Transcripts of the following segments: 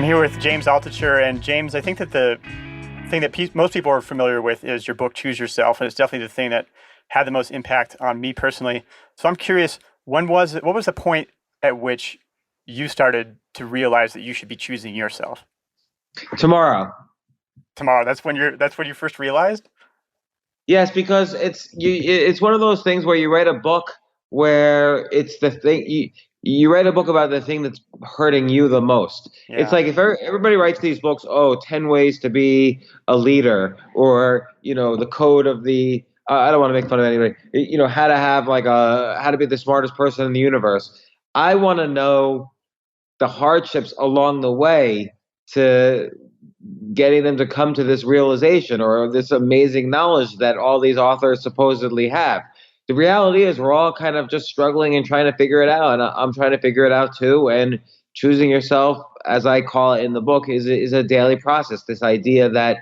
I'm here with James Altucher, and James, I think that the thing that most people are familiar with is your book, Choose Yourself, and it's definitely the thing that had the most impact on me personally. So I'm curious, what was the point at which you started to realize that you should be choosing yourself? Tomorrow. Tomorrow. That's when you first realized? Yes, because it's one of those things where you write a book where it's the thing you write a book about the thing that's hurting you the most. It's Yeah. like if everybody writes these books, 10 ways to be a leader, or the code of the I don't want to make fun of anybody. How to have how to be the smartest person in the universe. I want to know the hardships along the way to getting them to come to this realization or this amazing knowledge that all these authors supposedly have. The reality is we're all kind of just struggling and trying to figure it out, and I'm trying to figure it out too. And choosing yourself, as I call it in the book, is a daily process. This idea that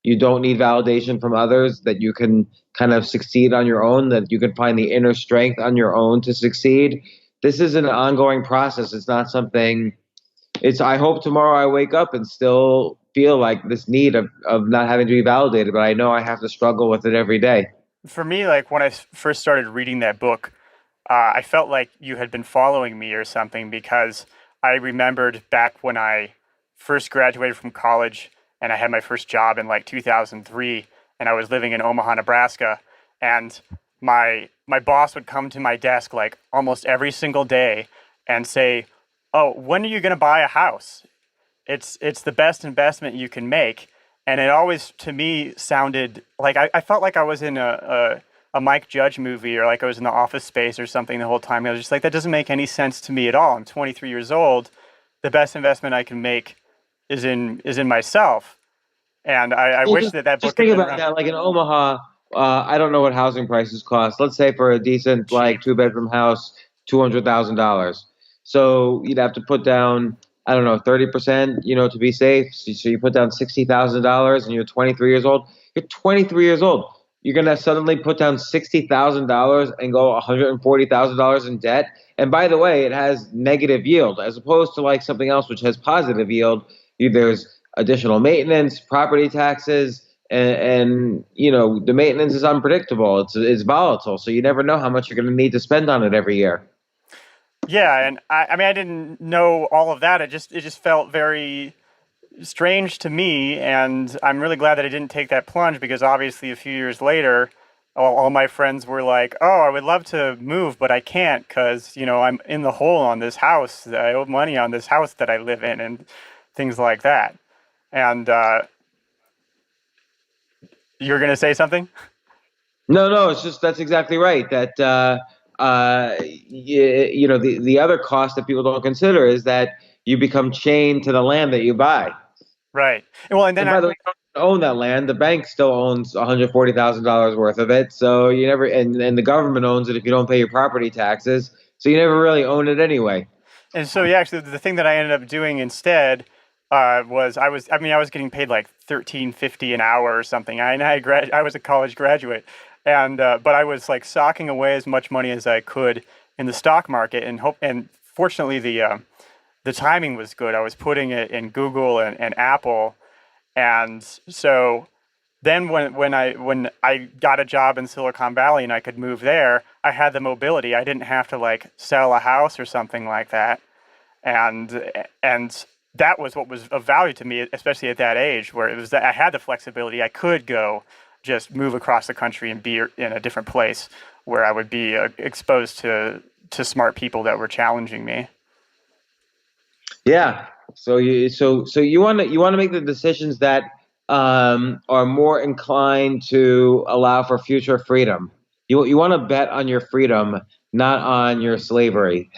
you don't need validation from others, that you can kind of succeed on your own, that you can find the inner strength on your own to succeed. This is an ongoing process. It's not something I hope tomorrow I wake up and still feel like this need of not having to be validated, but I know I have to struggle with it every day. For me, like when I first started reading that book, I felt like you had been following me or something, because I remembered back when I first graduated from college and I had my first job in like 2003, and I was living in Omaha, Nebraska, and my boss would come to my desk like almost every single day and say, "Oh, when are you going to buy a house? It's the best investment you can make." And it always, to me, sounded like I felt like I was in a Mike Judge movie, or like I was in the Office Space or something the whole time. I was just like, that doesn't make any sense to me at all. I'm 23 years old. The best investment I can make is in myself. And I Well, wish just that just book had think been about around. that. Like in Omaha, I don't know what housing prices cost. Let's say for a decent like Cheap. two-bedroom house, $200,000. So you'd have to put down, I don't know, 30%, to be safe. So you put down $60,000, and you're 23 years old. You're 23 years old. You're gonna suddenly put down $60,000 and go $140,000 in debt. And by the way, it has negative yield as opposed to like something else which has positive yield. There's additional maintenance, property taxes, and the maintenance is unpredictable. It's volatile, so you never know how much you're going to need to spend on it every year. Yeah, and I mean, I didn't know all of that. It just felt very strange to me, and I'm really glad that I didn't take that plunge, because obviously a few years later, all my friends were like, "Oh, I would love to move, but I can't because I'm in the hole on this house. I owe money on this house that I live in," and things like that. And you're gonna say something? No, no, it's just that's exactly right. That the other cost that people don't consider is that you become chained to the land that you buy. Right. Well, and then And by the way, you don't own that land. The bank still owns $140,000 worth of it. So you never, and the government owns it if you don't pay your property taxes. So you never really own it anyway. And so, yeah, actually, the thing that I ended up doing instead was I was getting paid like 13.50 an hour or something. I was a college graduate, and but I was like socking away as much money as I could in the stock market, and fortunately the timing was good. I was putting it in Google and Apple, and so then when I got a job in Silicon Valley and I could move there, I had the mobility. I didn't have to like sell a house or something like that. And that was what was of value to me, especially at that age, where it was that I had the flexibility. I could go just move across the country and be in a different place where I would be exposed to smart people that were challenging me. Yeah. So you want to make the decisions that are more inclined to allow for future freedom. You want to bet on your freedom, not on your slavery.